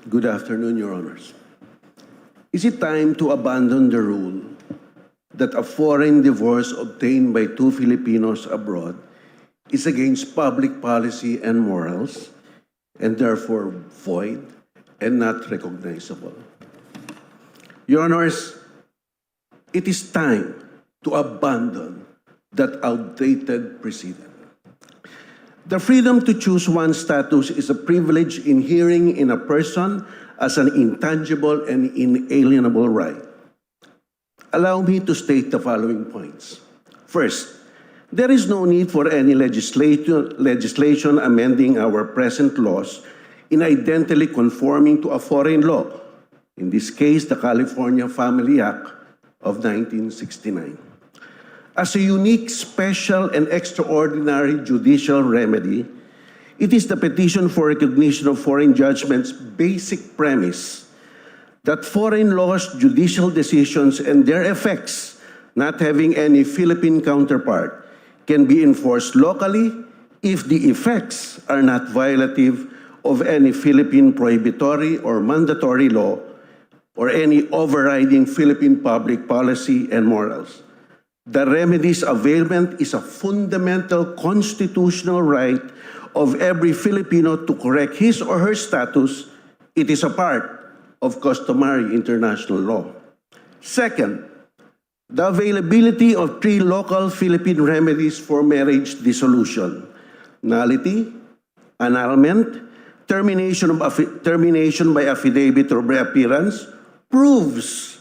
Good afternoon, Your Honors. Is it time to abandon the rule that a foreign divorce obtained by two Filipinos abroad is against public policy and morals, and therefore void and not recognizable? Your Honors, it is time to abandon that outdated precedent. The freedom to choose one's status is a privilege inhering in a person as an intangible and inalienable right. Allow me to state the following points. First, there is no need for any legislation amending our present laws in identically conforming to a foreign law, in this case, the California Family Act of 1969. As a unique, special, and extraordinary judicial remedy, it is the petition for recognition of foreign judgments' basic premise that foreign laws, judicial decisions, and their effects, not having any Philippine counterpart, can be enforced locally if the effects are not violative of any Philippine prohibitory or mandatory law or any overriding Philippine public policy and morals. The remedy's availment is a fundamental constitutional right of every Filipino to correct his or her status. It is a part of customary international law. Second, the availability of three local Philippine remedies for marriage dissolution: nullity, annulment, termination by affidavit or reappearance, proves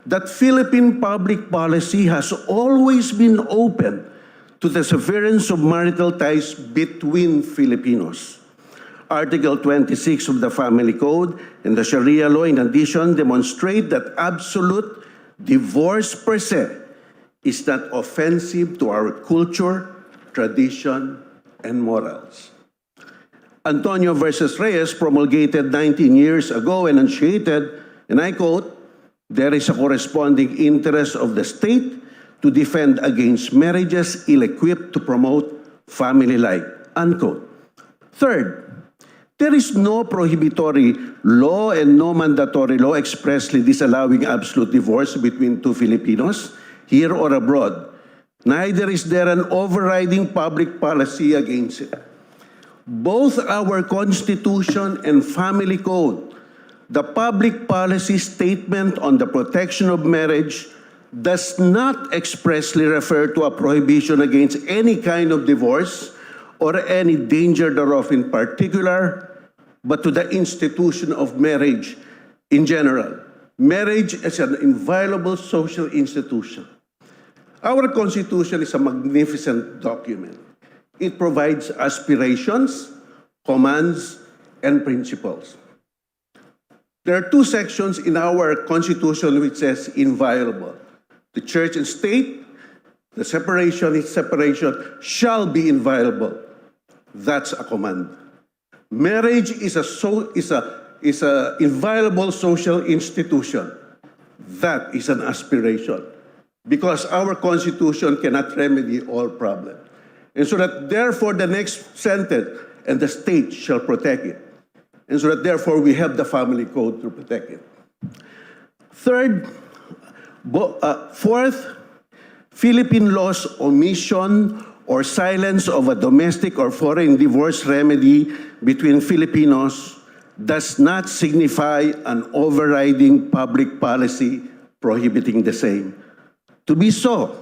that Philippine public policy has always been open to the severance of marital ties between Filipinos. Article 26 of the Family Code and the Sharia law, in addition, demonstrate that absolute divorce per se is not offensive to our culture, tradition, and morals. Antonio versus Reyes, promulgated 19 years ago, enunciated, and I quote, "There is a corresponding interest of the state to defend against marriages ill-equipped to promote family life," unquote. Third, there is no prohibitory law and no mandatory law expressly disallowing absolute divorce between two Filipinos, here or abroad. Neither is there an overriding public policy against it. Both our Constitution and Family Code, the public policy statement on the protection of marriage, does not expressly refer to a prohibition against any kind of divorce or any danger thereof in particular, but to the institution of marriage in general. Marriage is an inviolable social institution. Our Constitution is a magnificent document. It provides aspirations, commands, and principles. There are two sections in our Constitution which says inviolable. The church and state, the separation shall be inviolable. That's a command. Marriage is a inviolable social institution. That is an aspiration. Because our Constitution cannot remedy all problems. And so that therefore the next sentence, and the state shall protect it. And so that therefore we have the Family Code to protect it. Fourth, Philippine law's omission or silence of a domestic or foreign divorce remedy between Filipinos does not signify an overriding public policy prohibiting the same. To be so,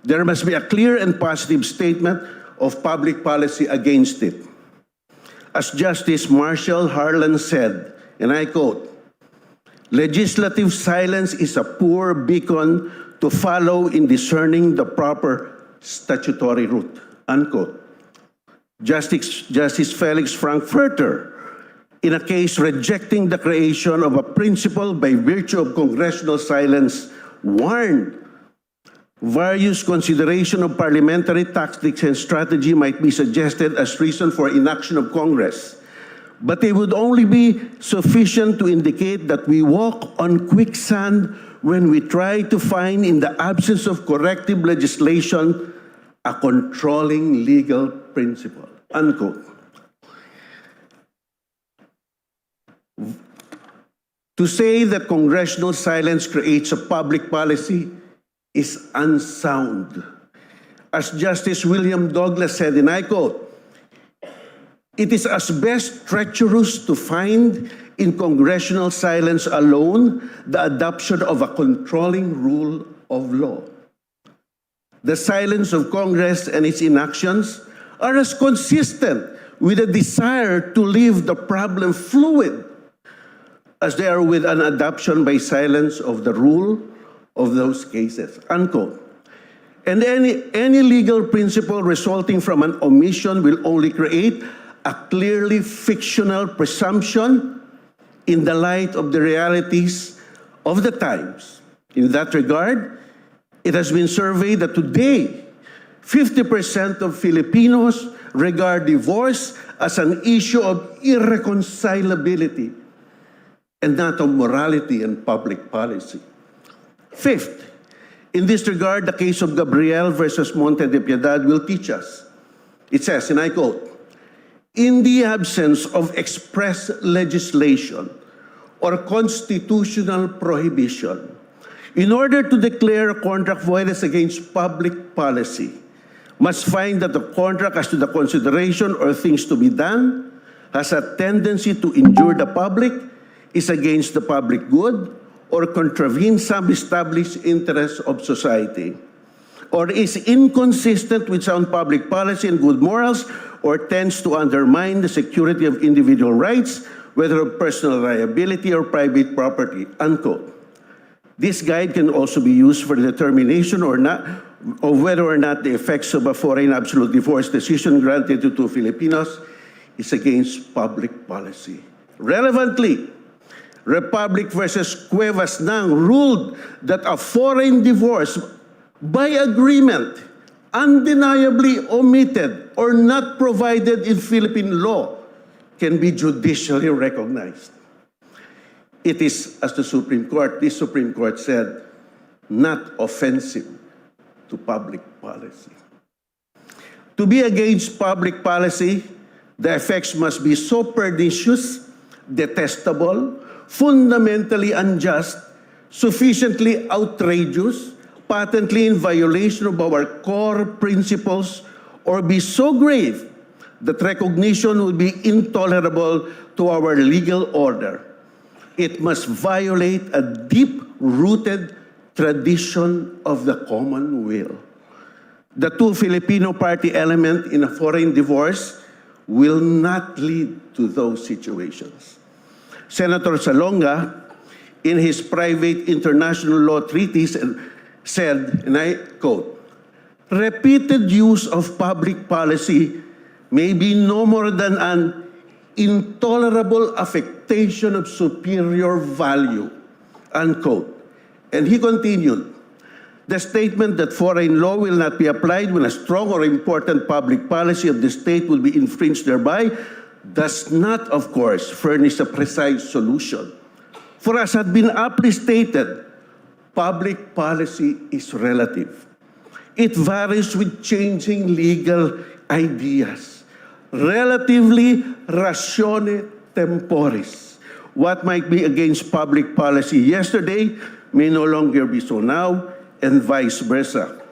there must be a clear and positive statement of public policy against it. As Justice Marshall Harlan said, and I quote, "Legislative silence is a poor beacon to follow in discerning the proper statutory route," unquote. Justice Felix Frankfurter, in a case rejecting the creation of a principle by virtue of congressional silence, warned various consideration of parliamentary tactics and strategy might be suggested as reason for inaction of Congress, but they would only be sufficient to indicate that we walk on quicksand when we try to find, in the absence of corrective legislation, a controlling legal principle, unquote. To say that congressional silence creates a public policy is unsound. As Justice William Douglas said, and I quote, "It is as best treacherous to find in congressional silence alone the adoption of a controlling rule of law. The silence of Congress and its inactions are as consistent with a desire to leave the problem fluid as they are with an adoption by silence of the rule of those cases," unquote. And any legal principle resulting from an omission will only create a clearly fictional presumption in the light of the realities of the times. In that regard, it has been surveyed that today, 50% of Filipinos regard divorce as an issue of irreconcilability and not of morality and public policy. Fifth, in this regard, the case of Gabriel versus Monte de Piedad will teach us. It says, and I quote, "In the absence of express legislation or constitutional prohibition, in order to declare a contract void as against public policy, must find that the contract as to the consideration or things to be done has a tendency to injure the public, is against the public good, or contravene some established interests of society, or is inconsistent with sound public policy and good morals, or tends to undermine the security of individual rights, whether of personal liability or private property," unquote. This guide can also be used for the determination or not of whether or not the effects of a foreign absolute divorce decision granted to two Filipinos is against public policy. Relevantly, Republic versus Cuevas Nang ruled that a foreign divorce by agreement, undeniably omitted or not provided in Philippine law, can be judicially recognized. It is, as the Supreme Court, this Supreme Court said, not offensive to public policy. To be against public policy, the effects must be so pernicious, detestable, fundamentally unjust, sufficiently outrageous, patently in violation of our core principles, or be so grave that recognition would be intolerable to our legal order. It must violate a deep-rooted tradition of the common will. The two Filipino party element in a foreign divorce will not lead to those situations. Senator Salonga, in his private international law treatise, said, and I quote, "Repeated use of public policy may be no more than an intolerable affectation of superior value," unquote. And he continued, "The statement that foreign law will not be applied when a strong or important public policy of the state will be infringed thereby does not, of course, furnish a precise solution. For as had been aptly stated, public policy is relative. It varies with changing legal ideas. Relatively ratione temporis. What might be against public policy yesterday may no longer be so now, and vice versa.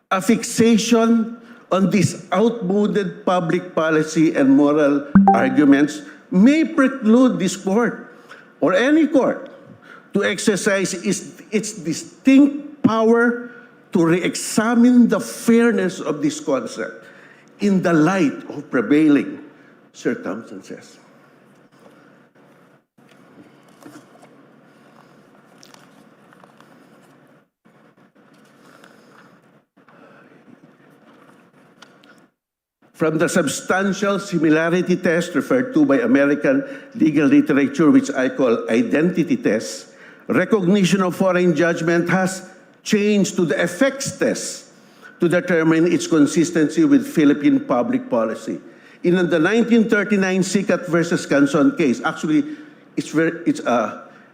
A fixation on these outmoded public policy and moral arguments may preclude this court or any court to exercise its distinct power to re-examine the fairness of this concept in the light of prevailing circumstances. From the substantial similarity test referred to by American legal literature, which I call identity test, recognition of foreign judgment has changed to the effects test to determine its consistency with Philippine public policy. In the 1939 Sicat versus Canson case, actually, it's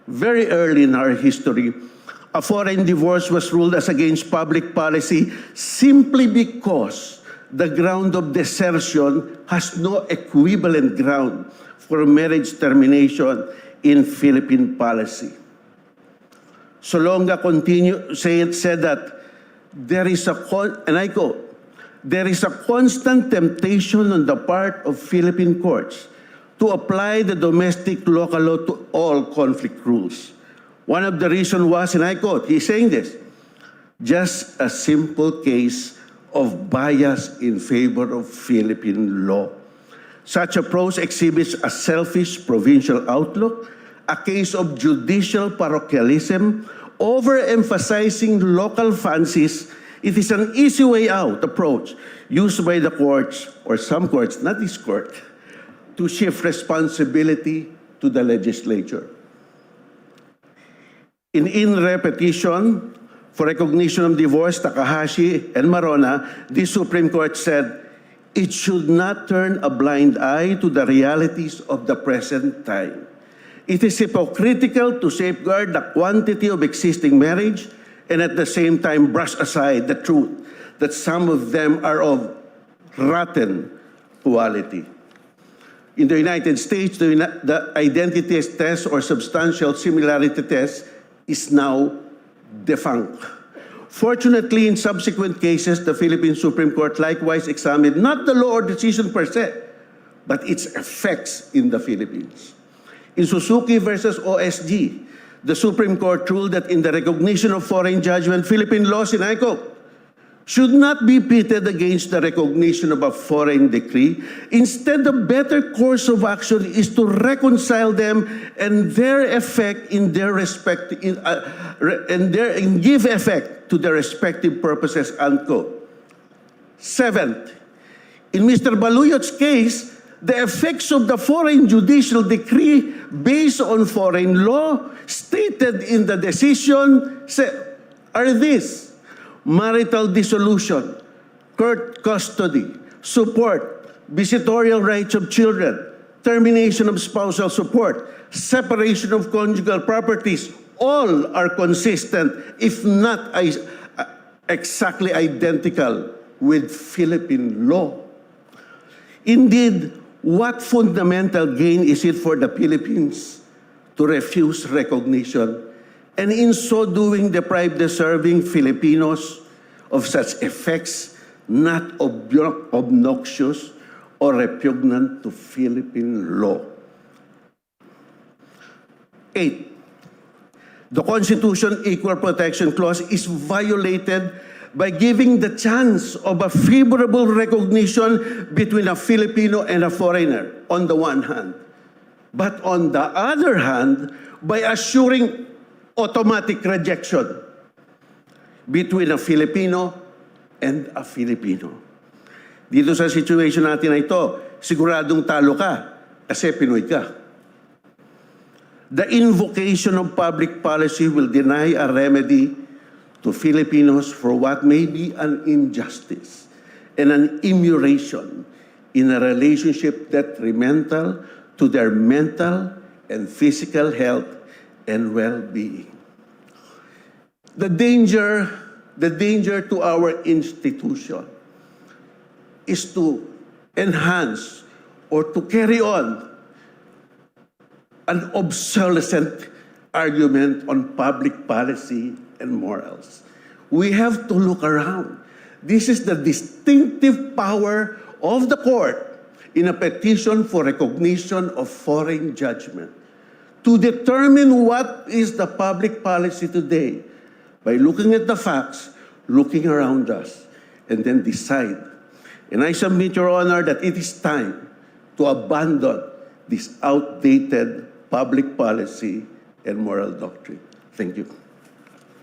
very early in our history, a foreign divorce was ruled as against public policy simply because the ground of desertion has no equivalent ground for marriage termination in Philippine policy. Solonga said that there is and I quote, there is a constant temptation on the part of Philippine courts to apply the domestic local law to all conflict rules. One of the reasons was, and I quote, he's saying this, just a simple case of bias in favor of Philippine law. Such approach exhibits a selfish provincial outlook, a case of judicial parochialism, overemphasizing local fancies. It is an easy way out approach used by the courts, or some courts, not this court, to shift responsibility to the legislature. In repetition, for recognition of divorce, Takahashi and Marona, the Supreme Court said, it should not turn a blind eye to the realities of the present time. It is hypocritical to safeguard the quantity of existing marriage and at the same time brush aside the truth that some of them are of rotten quality. In the United States, the identity test or substantial similarity test is now defunct. Fortunately, in subsequent cases, the Philippine Supreme Court likewise examined not the law or decision per se, but its effects in the Philippines. In Suzuki versus OSG, the Supreme Court ruled that in the recognition of foreign judgment, Philippine laws, and I quote, should not be pitted against the recognition of a foreign decree. Instead, the better course of action is to reconcile them and their effect in their and give effect to their respective purposes, unquote. Seventh, in Mr. Baluyot's case, the effects of the foreign judicial decree based on foreign law stated in the decision are this: marital dissolution, court custody, support, visitorial rights of children, termination of spousal support, separation of conjugal properties, all are consistent, if not exactly identical, with Philippine law. Indeed, what fundamental gain is it for the Philippines to refuse recognition and in so doing deprive deserving Filipinos of such effects not obnoxious or repugnant to Philippine law? 8. The Constitution Equal Protection Clause is violated by giving the chance of a favorable recognition between a Filipino and a foreigner on the one hand, but on the other hand, by assuring automatic rejection between a Filipino and a Filipino. Dito sa situation natin na ito, siguradong talo ka kasi Pinoy ka. The invocation of public policy will deny a remedy to Filipinos for what may be an injustice and an immuration in a relationship detrimental to their mental and physical health and well-being. The danger to our institution is to enhance or to carry on an obsolescent argument on public policy and morals. We have to look around. This is the distinctive power of the court in a petition for recognition of foreign judgment, to determine what is the public policy today by looking at the facts, looking around us, and then decide. And I submit, Your Honor, that it is time to abandon this outdated public policy and moral doctrine. Thank you.